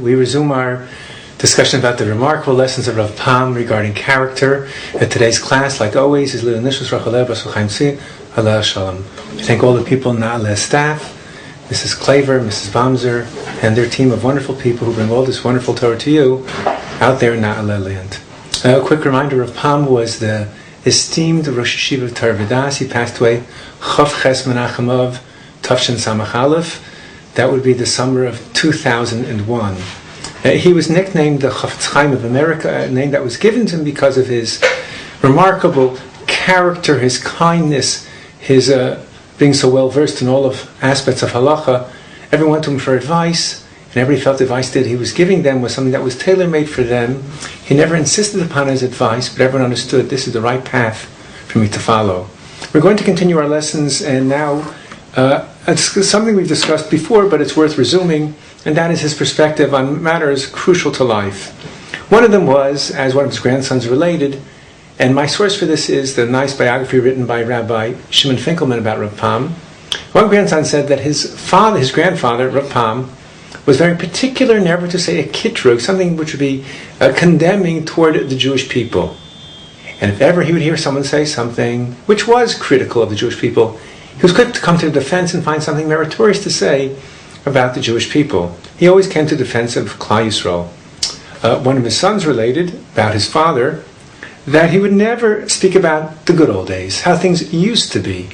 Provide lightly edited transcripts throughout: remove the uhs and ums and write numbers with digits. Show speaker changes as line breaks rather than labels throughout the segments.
We resume our discussion about the remarkable lessons of Rav Pam regarding character. Today's class, like always, is Lil Nishus Rachalev Chaim Tzvi Aleh Shalom. We thank all the people in the Na'aleh staff, Mrs. Claver, Mrs. Bamser, and their team of wonderful people who bring all this wonderful Torah to you out there in Na'aleh land. A quick reminder, Rav Pam was the esteemed Rosh Yeshiva of Torah Vodaas. He passed away Chav Ches Menachem Av Tafshin Samach Aleph. That would be the summer of 2001. He was nicknamed the Chafetz Chaim of America, a name that was given to him because of his remarkable character, his kindness, his being so well versed in all of aspects of halacha. Everyone went to him for advice, and everybody felt the advice that he was giving them was something that was tailor-made for them. He never insisted upon his advice, but everyone understood this is the right path for me to follow. We're going to continue our lessons, and now it's something we've discussed before, but it's worth resuming, and that is his perspective on matters crucial to life. One of them was, as one of his grandsons related, and my source for this is the nice biography written by Rabbi Shimon Finkelman about Rav Pam. One grandson said that his grandfather, Rav Pam, was very particular never to say a kitrug, something which would be condemning toward the Jewish people. And if ever he would hear someone say something which was critical of the Jewish people, he was quick to come to the defense and find something meritorious to say about the Jewish people. He always came to the defense of Klal Yisrael. One of his sons related about his father that he would never speak about the good old days, how things used to be.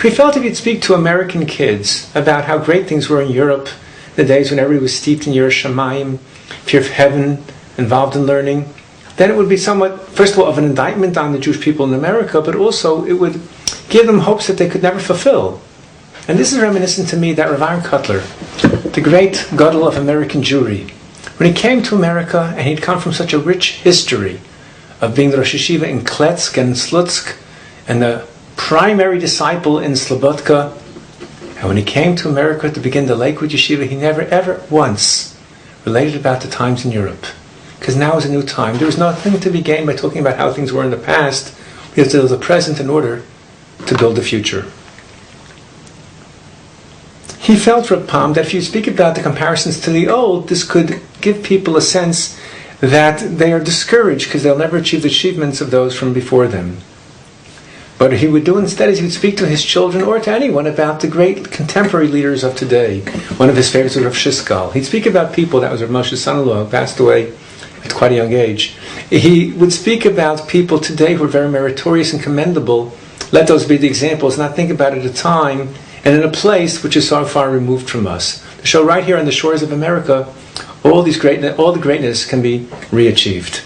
He felt if he'd speak to American kids about how great things were in Europe, the days when everybody was steeped in Yiras Shamayim, fear of heaven, involved in learning, then it would be somewhat, first of all, of an indictment on the Jewish people in America, but also it would give them hopes that they could never fulfill. And this is reminiscent to me that Rav Aaron Kotler, the great gadol of American Jewry, when he came to America and he'd come from such a rich history of being the Rosh Yeshiva in Kletsk and Slutsk and the primary disciple in Slobodka, and when he came to America to begin the Lakewood Yeshiva, he never ever once related about the times in Europe. Because now is a new time. There was nothing to be gained by talking about how things were in the past. We have to build the present in order to build the future. He felt, Rav Pam, that if you speak about the comparisons to the old, this could give people a sense that they are discouraged because they'll never achieve the achievements of those from before them. But what he would do instead is he would speak to his children or to anyone about the great contemporary leaders of today. One of his favorites was Rav Shiskal. He'd speak about people, that was Rav Moshe's son-in-law, who passed away at quite a young age. He would speak about people today who are very meritorious and commendable. Let those be the examples, not think about it at a time and in a place which is so far removed from us. To show right here on the shores of America, all the greatness can be re-achieved.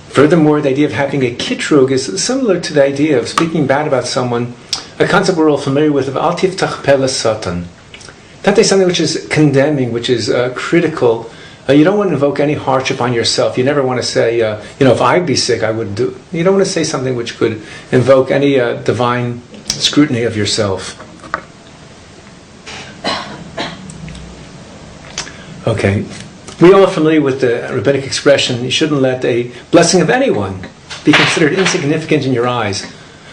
Furthermore, the idea of having a kitrug is similar to the idea of speaking bad about someone, a concept we're all familiar with of al tiftach peh l'satan. That is something which is condemning, which is critical. You don't want to invoke any hardship on yourself. You never want to say, if I'd be sick, I would do. You don't want to say something which could invoke any divine scrutiny of yourself. Okay. We all are familiar with the rabbinic expression, you shouldn't let a blessing of anyone be considered insignificant in your eyes.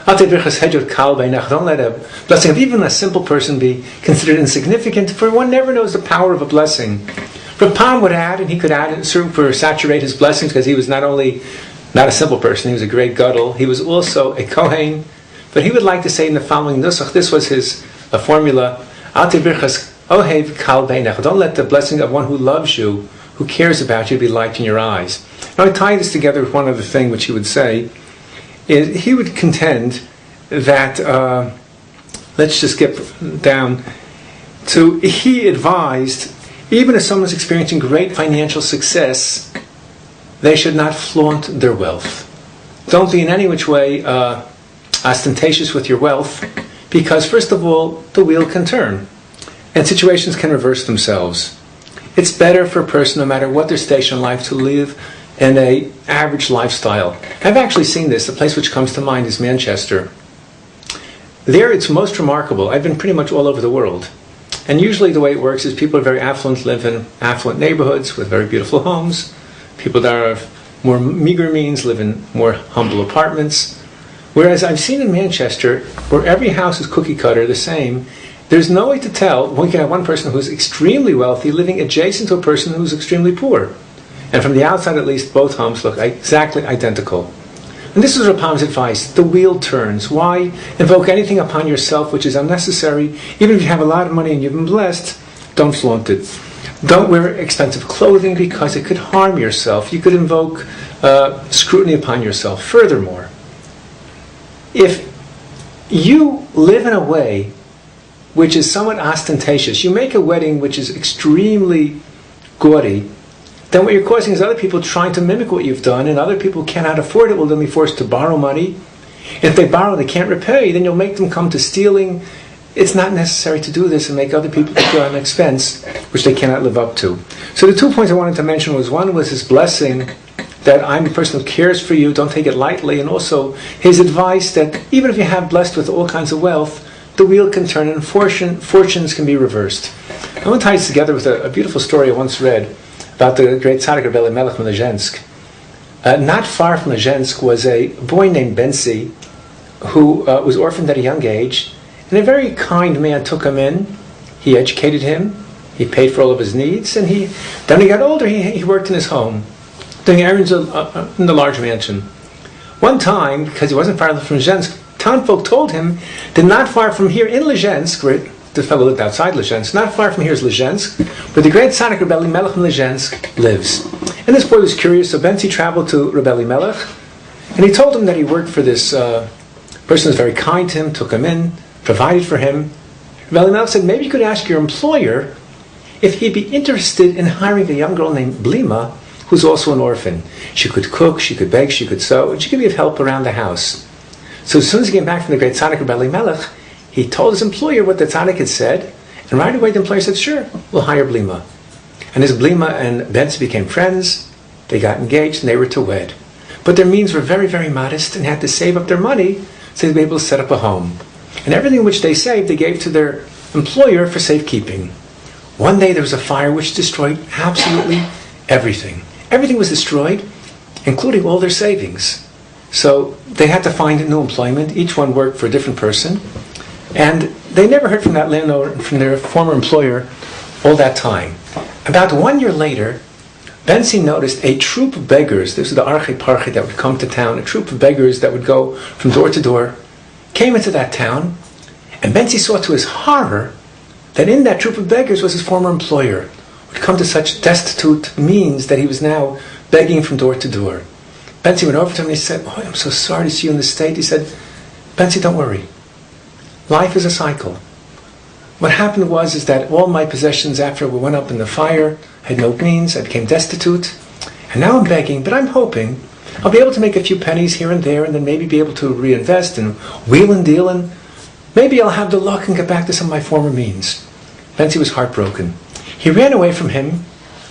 Don't let a blessing of even a simple person be considered insignificant, for one never knows the power of a blessing. Rav Pam would add, and he could add for saturate his blessings, because he was not only not a simple person, he was a great gadol, he was also a kohen, but he would like to say in the following nusach, this was his formula, don't let the blessing of one who loves you, who cares about you, be light in your eyes. Now I tie this together with one other thing which he would say, is he would contend that, let's just get down to, he advised, even if someone's experiencing great financial success, they should not flaunt their wealth. Don't be in any which way ostentatious with your wealth, because first of all, the wheel can turn, and situations can reverse themselves. It's better for a person, no matter what their station in life, to live in an average lifestyle. I've actually seen this. The place which comes to mind is Manchester. There it's most remarkable. I've been pretty much all over the world. And usually the way it works is people are very affluent, live in affluent neighborhoods with very beautiful homes. People that are of more meager means live in more humble apartments. Whereas I've seen in Manchester, where every house is cookie cutter, the same, there's no way to tell. We can have one person who's extremely wealthy living adjacent to a person who's extremely poor. And from the outside, at least, both homes look exactly identical. And this is Rav Pam's advice. The wheel turns. Why invoke anything upon yourself which is unnecessary? Even if you have a lot of money and you've been blessed, don't flaunt it. Don't wear expensive clothing because it could harm yourself. You could invoke scrutiny upon yourself. Furthermore, if you live in a way which is somewhat ostentatious, you make a wedding which is extremely gaudy, then what you're causing is other people trying to mimic what you've done, and other people who cannot afford it will then be forced to borrow money. And if they borrow, they can't repay, then you'll make them come to stealing. It's not necessary to do this and make other people feel an expense which they cannot live up to. So the 2 points I wanted to mention was, one was his blessing that I'm the person who cares for you, don't take it lightly, and also his advice that even if you have blessed with all kinds of wealth, the wheel can turn and fortunes can be reversed. I want to tie this together with a beautiful story I once read about the great tzaddik Reb Elimelech from Lezhensk. Not far from Lezhensk was a boy named Bensi who was orphaned at a young age, and a very kind man took him in. He educated him, he paid for all of his needs, and then when he got older, he worked in his home, doing errands in the large mansion. One time, because he wasn't far from Lezhensk, townfolk told him that not far from here in Lezhensk, where the fellow lived outside Lezhensk, not far from here is Lezhensk, where the great tzaddik Reb Elimelech from Lezhensk lives. And this boy was curious, so Bensi traveled to Reb Elimelech, and he told him that he worked for this person who was very kind to him, took him in, provided for him. Reb Elimelech said, maybe you could ask your employer if he'd be interested in hiring a young girl named Blima, who's also an orphan. She could cook, she could bake, she could sew, and she could be of help around the house. So as soon as he came back from the great tzaddik Reb Elimelech, he told his employer what the tzaddik had said, and right away the employer said, sure, we'll hire Blima. And as Blima and Bensi became friends, they got engaged and they were to wed. But their means were very, very modest and had to save up their money so they'd be able to set up a home. And everything which they saved, they gave to their employer for safekeeping. One day there was a fire which destroyed absolutely everything. Everything was destroyed, including all their savings. So they had to find new employment. Each one worked for a different person. And they never heard from that landowner, from their former employer, all that time. About 1 year later, Bensi noticed a troop of beggars. This was the Arche Parche that would come to town. A troop of beggars that would go from door to door came into that town. And Bensi saw to his horror that in that troop of beggars was his former employer, who had come to such destitute means that he was now begging from door to door. Bensi went over to him and he said, oh, I'm so sorry to see you in this state. He said, Bensi, don't worry. Life is a cycle. What happened was that all my possessions after we went up in the fire, I had no means, I became destitute, and now I'm begging, but I'm hoping I'll be able to make a few pennies here and there and then maybe be able to reinvest and wheel and deal, and maybe I'll have the luck and get back to some of my former means. Bensi was heartbroken. He ran away from him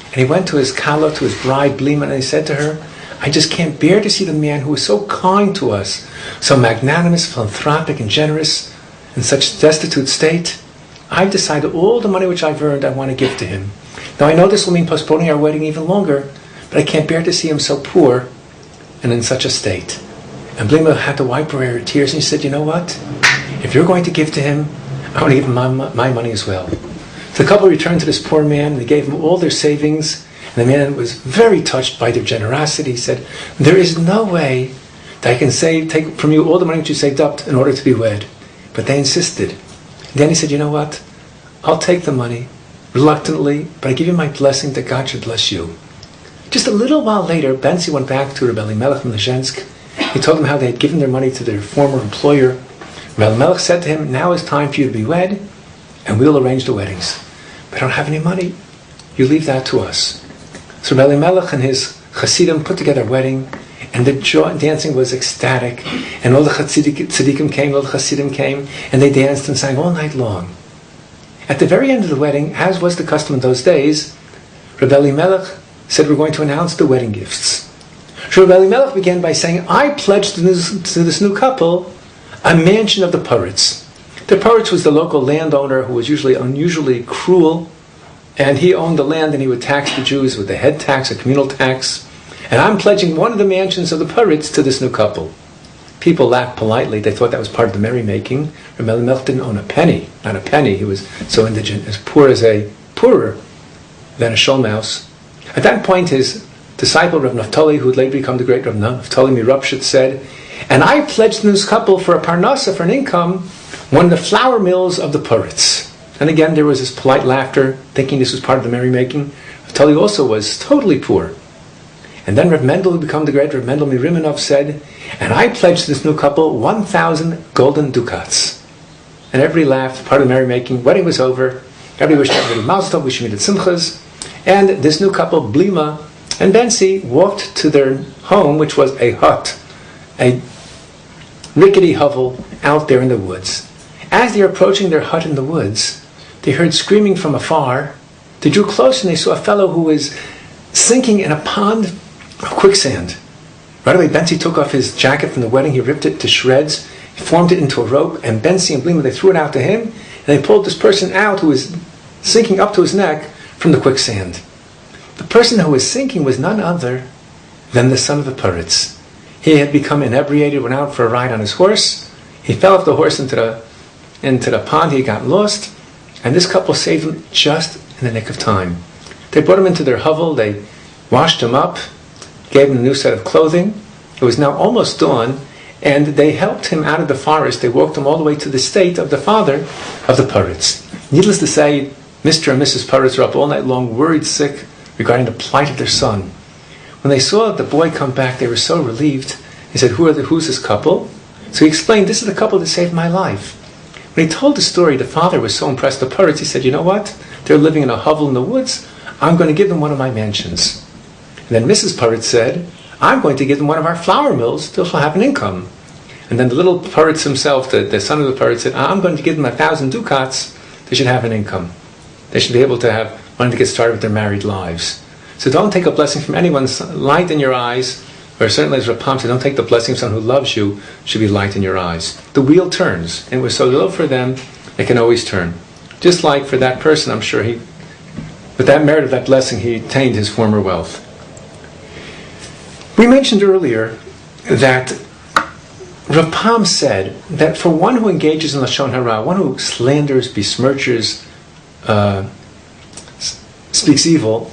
and he went to his kala, to his bride Blima, and he said to her, I just can't bear to see the man who was so kind to us, so magnanimous, philanthropic, and generous, in such destitute state. I've decided all the money which I've earned I want to give to him. Now I know this will mean postponing our wedding even longer, but I can't bear to see him so poor and in such a state. And Blima had to wipe away her tears, and she said, you know what? If you're going to give to him, I want to give him my money as well. So the couple returned to this poor man, and they gave him all their savings, and the man was very touched by their generosity. He said, there is no way that I can take from you all the money that you saved up in order to be wed. But they insisted. Then he said, you know what? I'll take the money, reluctantly, but I give you my blessing that God should bless you. Just a little while later, Bensi went back to Reb Elimelech from Lezhensk. He told them how they had given their money to their former employer. Reb Elimelech said to him, now is time for you to be wed, and we'll arrange the weddings. But I don't have any money. You leave that to us. So Reb Elimelech and his Hasidim put together a wedding, and the dancing was ecstatic, and all the tzaddikim came, all the Hasidim came, and they danced and sang all night long. At the very end of the wedding, as was the custom in those days, Reb Elimelech said, we're going to announce the wedding gifts. So Reb Elimelech began by saying, I pledged to this new couple a mansion of the Puritz. The Puritz was the local landowner who was usually unusually cruel, and he owned the land and he would tax the Jews with a head tax, a communal tax. And I'm pledging one of the mansions of the Puritz to this new couple. people laughed politely. They thought that was part of the merrymaking. Reb Elimelech didn't own a penny, not a penny. He was so indigent, as poorer than a shulmouse. At that point, his disciple, Rav Naftali, who would later become the great Rav Naftali Mirupshit, said, "And I pledged this couple for a parnasa, for an income, one of the flour mills of the Puritz." And again, there was this polite laughter, thinking this was part of the merrymaking. Naftali also was totally poor. And then Rav Mendel, who became the great Rav Mendel Miriminov, said, "And I pledged this new couple 1,000 golden ducats." And everybody laughed, part of the merrymaking. Wedding was over. Everybody wished everybody mazel tov, wishing me the simchas. And this new couple, Blima and Bensi, walked to their home, which was a hut, a rickety hovel out there in the woods. As they were approaching their hut in the woods, they heard screaming from afar. They drew close and they saw a fellow who was sinking in a pond of quicksand. Right away, Bensi took off his jacket from the wedding. He ripped it to shreds. He formed it into a rope. And Bensi and Blima, they threw it out to him. And they pulled this person out who was sinking up to his neck from the quicksand. The person who was sinking was none other than the son of the Puritz. He had become inebriated, went out for a ride on his horse. He fell off the horse into the pond. He got lost. And this couple saved him just in the nick of time. They brought him into their hovel. They washed him up, gave him a new set of clothing. It was now almost dawn, and they helped him out of the forest. They walked him all the way to the state of the father of the Puritz. Needless to say, Mr. and Mrs. Puritz were up all night long, worried sick regarding the plight of their son. When they saw the boy come back, they were so relieved. He said, "Who's this couple?" So he explained, "This is the couple that saved my life." When he told the story, the father was so impressed. The Puritz, he said, "You know what? They're living in a hovel in the woods. I'm going to give them one of my mansions." And then Mrs. Puritz said, "I'm going to give them one of our flour mills. They'll have an income." And then the little Puritz himself, the son of the Puritz, said, "I'm going to give them 1,000 ducats. They should have an income. They should be able to have money to get started with their married lives." So don't take a blessing from anyone's light in your eyes, or certainly as Rapam said, don't take the blessing of someone who loves you, should be light in your eyes. The wheel turns, and it was so little for them, it can always turn. Just like for that person, I'm sure with that merit of that blessing, he attained his former wealth. We mentioned earlier that Rapam said that for one who engages in Lashon Hara, one who slanders, besmirches, speaks evil,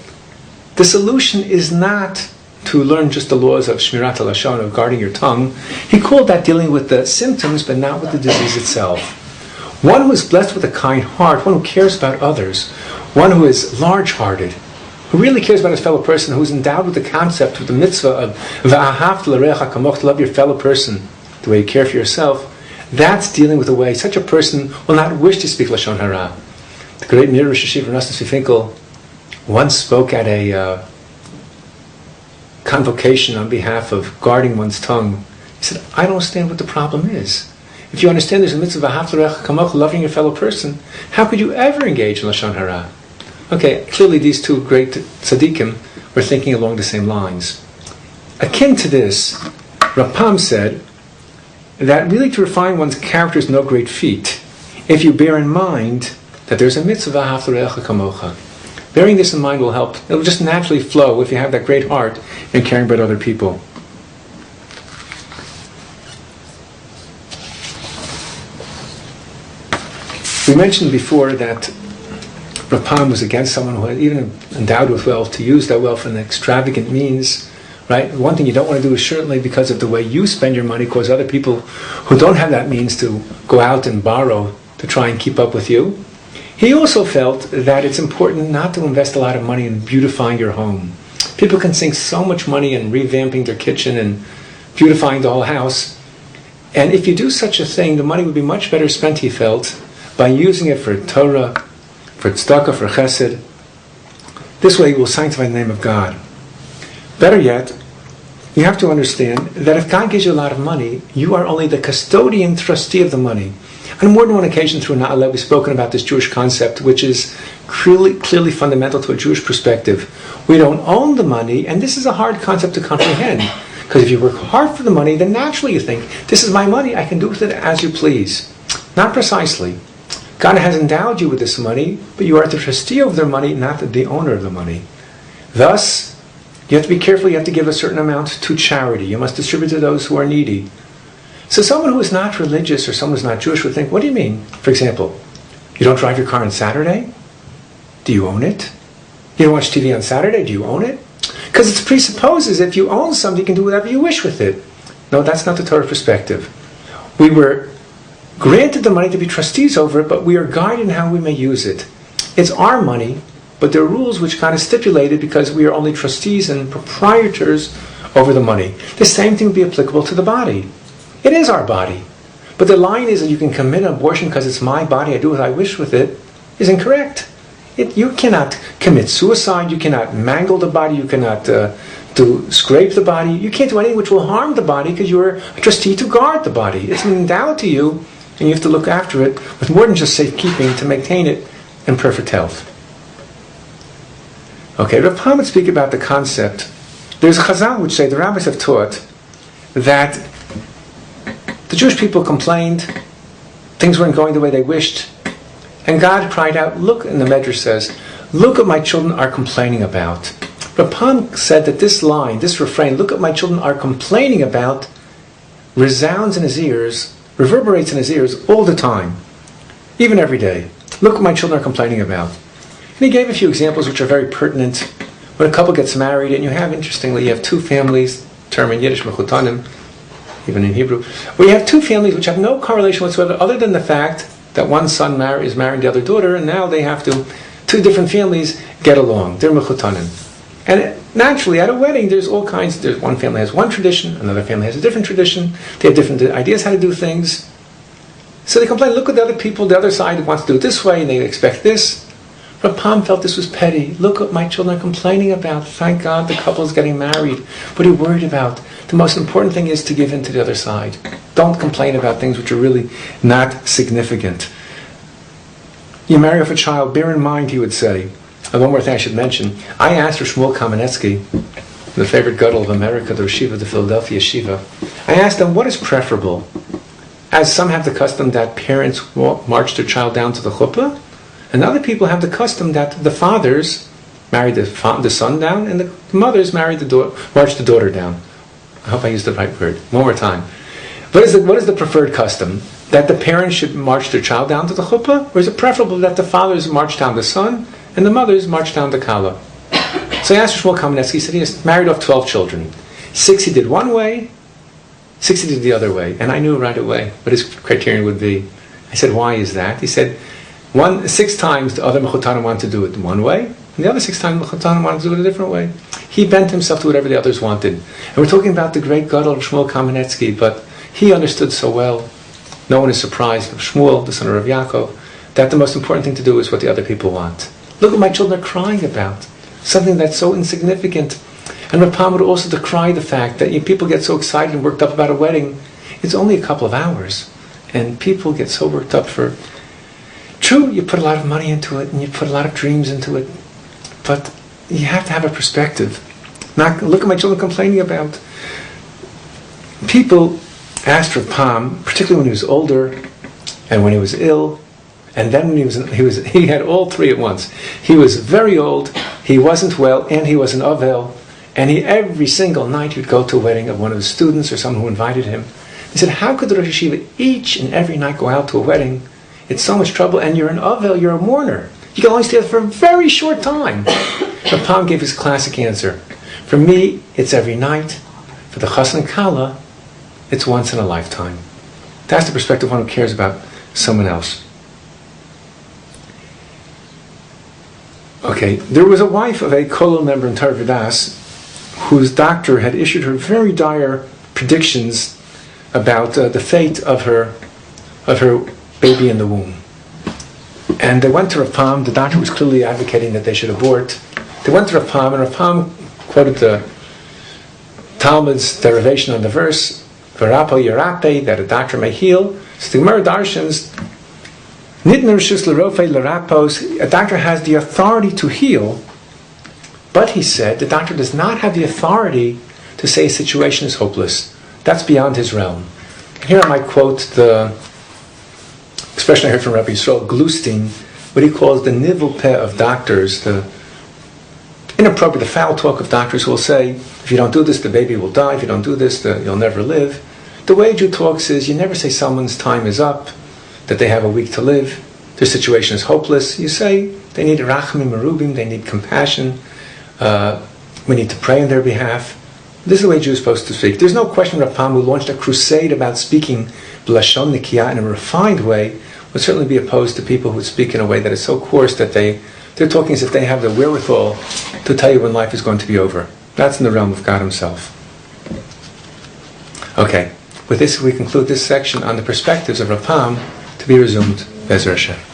the solution is not to learn just the laws of Shmirat HaLashon, of guarding your tongue. He called that dealing with the symptoms, but not with the disease itself. One who is blessed with a kind heart, one who cares about others, one who is large-hearted, who really cares about his fellow person, who is endowed with the concept, with the mitzvah of V'ahavta l'reacha kamoch, to love your fellow person the way you care for yourself, that's dealing with a way such a person will not wish to speak Lashon Hara. The great Mir Rosh Hashiva Nosson Tzvi Finkel once spoke at a convocation on behalf of guarding one's tongue. He said, "I don't understand what the problem is. If you understand there's a mitzvah of V'ahavta l'reacha kamoch, loving your fellow person, how could you ever engage in Lashon Hara?" Okay, clearly these two great tzaddikim were thinking along the same lines. Akin to this, Rapam said that really to refine one's character is no great feat if you bear in mind that there's a mitzvah V'ahavta l'reacha kamocha. Bearing this in mind will help. It will just naturally flow if you have that great heart in caring about other people. We mentioned before that Rapam was against someone who had even endowed with wealth to use that wealth in extravagant means. Right? One thing you don't want to do is certainly because of the way you spend your money cause other people who don't have that means to go out and borrow to try and keep up with you. He also felt that it's important not to invest a lot of money in beautifying your home. People can sink so much money in revamping their kitchen and beautifying the whole house. And if you do such a thing, the money would be much better spent, he felt, by using it for Torah, for tzedakah, for chesed. This way you will sanctify the name of God. Better yet, you have to understand that if God gives you a lot of money, you are only the custodian, trustee of the money. On more than one occasion through Na'aleh, we've spoken about this Jewish concept, which is clearly fundamental to a Jewish perspective. We don't own the money, and this is a hard concept to comprehend. Because if you work hard for the money, then naturally you think, this is my money, I can do with it as you please. Not precisely. God has endowed you with this money, but you are the trustee of their money, not the owner of the money. Thus, you have to be careful, you have to give a certain amount to charity. You must distribute to those who are needy. So someone who is not religious or someone who is not Jewish would think, what do you mean? For example, you don't drive your car on Saturday? Do you own it? You don't watch TV on Saturday? Do you own it? Because it presupposes if you own something, you can do whatever you wish with it. No, that's not the Torah perspective. We were granted the money to be trustees over it, but we are guided in how we may use it. It's our money, but there are rules which God has stipulated because we are only trustees and proprietors over the money. The same thing would be applicable to the body. It is our body. But the line is that you can commit an abortion because it's my body, I do what I wish with it, is incorrect. You cannot commit suicide, you cannot mangle the body, you cannot scrape the body, you can't do anything which will harm the body because you're a trustee to guard the body. It's endowed to you, and you have to look after it with more than just safekeeping to maintain it in perfect health. Okay, Rav Pam would speak about the concept. There's Chazal which say, the rabbis have taught that the Jewish people complained, things weren't going the way they wished, and God cried out, look, and the Medrash says, look what my children are complaining about. Rav Pam said that this line, this refrain, look what my children are complaining about, resounds in his ears, reverberates in his ears all the time, even every day. Look what my children are complaining about. And he gave a few examples which are very pertinent. When a couple gets married, and you have two families, term in Yiddish, mechutanim, even in Hebrew, where you have two families which have no correlation whatsoever other than the fact that one son is marrying the other daughter, and now they have to, two different families, get along. They're mechutanim. And naturally, at a wedding, there's all kinds. There's one family has one tradition, another family has a different tradition. They have different ideas how to do things. So they complain, look at the other people, the other side wants to do it this way, and they expect this. Rav Pam felt this was petty. Look what my children are complaining about. Thank God the couple is getting married. What are you worried about? The most important thing is to give in to the other side. Don't complain about things which are really not significant. You marry off a child, bear in mind, he would say. And one more thing I should mention. I asked for Shmuel Kamenetsky, the favorite gadol of America, the Rosh Yeshiva, the Philadelphia Yeshiva. I asked him, what is preferable? As some have the custom that parents march their child down to the chuppah, and other people have the custom that the fathers marry the son down, and the mothers march the daughter down. I hope I used the right word. One more time. What is the preferred custom? That the parents should march their child down to the chuppah? Or is it preferable that the fathers march down the son, and the mothers march down the kala? So I asked Shmuel Kamenetsky, he said he has married off 12 children. 6 he did one way, 6 he did the other way. And I knew right away what his criterion would be. I said, why is that? He said, 6 times the other mechutanim wanted to do it one way, and the other 6 times mechutanim wanted to do it a different way. He bent himself to whatever the others wanted. And we're talking about the great gadol Shmuel Kamenetsky, but he understood so well. No one is surprised of Shmuel, the son of Rav Yaakov, that the most important thing to do is what the other people want. Look what my children are crying about. Something that's so insignificant. And Rav Pam would also decry the fact that people get so excited and worked up about a wedding. It's only a couple of hours. And people get so worked up for... True, you put a lot of money into it, and you put a lot of dreams into it. But you have to have a perspective. Not look at my children complaining about. People asked Rav Pam, particularly when he was older, and when he was ill, and then when he had all three at once. He was very old, he wasn't well, and he was an Avel, and every single night he would go to a wedding of one of his students or someone who invited him. He said, how could the Rosh Yeshiva each and every night go out to a wedding? It's so much trouble, and you're an Avel, you're a mourner. You can only stay there for a very short time. Rav Pam gave his classic answer. For me, it's every night. For the Chassan and Kala, it's once in a lifetime. That's the perspective of one who cares about someone else. Okay, there was a wife of a Kollel member in Torah Vodaas whose doctor had issued her very dire predictions about the fate of her baby in the womb. And they went to Rav Pam. The doctor was clearly advocating that they should abort. They went to Rav Pam, and Rav Pam quoted the Talmud's derivation on the verse, V'rapo yerape, that a doctor may heal. So the Gemara darshans, Nitner shus l'rofei l'rapos, a doctor has the authority to heal, but he said the doctor does not have the authority to say a situation is hopeless. That's beyond his realm. Here I might quote the expression I heard from Rabbi Yisrael Glustein, what he calls the nivel peh of doctors, the inappropriate, the foul talk of doctors who will say, if you don't do this, the baby will die. If you don't do this, you'll never live. The way a Jew talks is, you never say someone's time is up, that they have a week to live, their situation is hopeless. You say they need rachmim merubim, they need compassion, we need to pray on their behalf. This is the way Jews are supposed to speak. There's no question Rav Pam, who launched a crusade about speaking b'lashon nikiyah in a refined way, would certainly be opposed to people who would speak in a way that is so coarse that they're talking as if they have the wherewithal to tell you when life is going to be over. That's in the realm of God Himself. Okay, with this we conclude this section on the perspectives of Rav Pam, to be resumed Be'ezer Hashem.